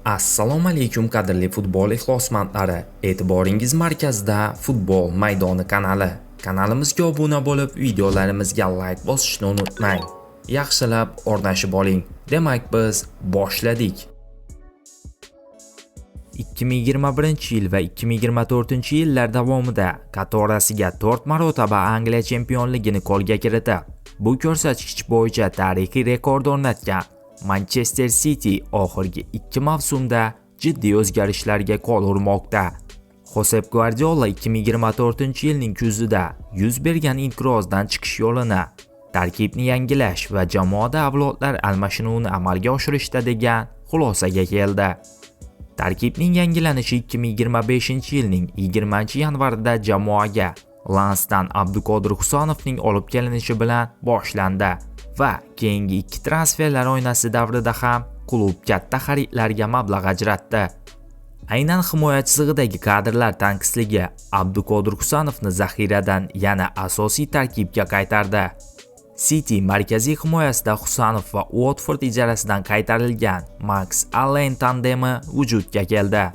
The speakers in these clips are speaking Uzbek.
Assalomu alaykum qadrli futbol ixlosmandlari. E'tiboringiz markazida Futbol maydoni kanali. Kanalimizga obuna bo'lib, videolarimizga like bosishni unutmang. Yaxshilab o'rnashib oling. Demak, biz boshladik. 2021-yil va 2024-yillar davomida qatorasiga 4 marotaba Angliya chempionligini qo'lga kiritib, bu ko'rsatkich bo'yicha tarixiy rekord o'rnatgan Manchester City oxirgi 2 mavsumda jiddiy o'zgarishlarga qo'l urmoqda. Josep Guardiola 2024-yilning kuzida yuz bergan inqirozdan chiqish yo'lini, tarkibni yangilash va jamoada avlodlar almashinuvini amalga oshirishda degan xulosaga keldi. Tarkibning yangilanishi 2025-yilning 20-yanvarida jamoaga Lansdan Abduqodir Husonovning olib kelinishi bilan boshlandi va keyingi 2 transferlar oynasi davrida ham klub katta xaridlarga mablag' ajratdi. Aynan himoya chizig'idagi kadrlar tanqisligi Abduqodir Husonovni zaxiradan yana asosiy tarkibga qaytardi. City markaziy himoyasida Husanov va Watford ijarasidan qaytarilgan Max Allen tandemi vujudga keldi.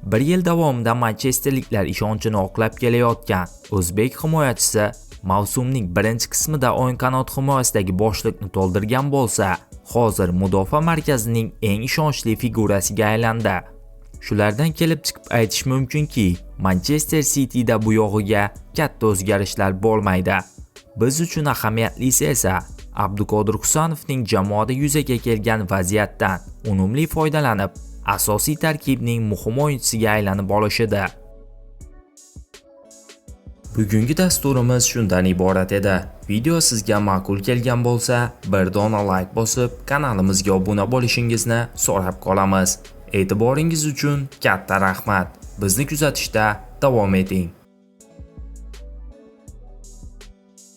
Bir yil davomida manchesterliklar ishonchini oqlab kelayotgan o'zbek himoyachisi mavsumning birinchi qismida o'ng qanot himoyasidagi bo'shliqni to'ldirgan bo'lsa, hozir mudofaa markazining eng ishonchli figurasiga aylandi. Shulardan kelib chiqib aytish mumkinki, Manchester Cityda bu yog'iga katta o'zgarishlar bo'lmaydi. Biz uchun ahamiyatlisi esa Abduqodir Husonovning jamoada yuzaga kelgan vaziyatdan unumli foydalanib, asosiy tarkibning muhim o'yinchisiga aylanib olishidir. Bugungi dasturimiz shundan iborat edi. Video sizga ma'qul kelgan bo'lsa, bir dona like bosib, kanalimizga obuna bo'lishingizni so'rab qolamiz. E'tiboringiz uchun katta rahmat. Bizni kuzatishda davom eting.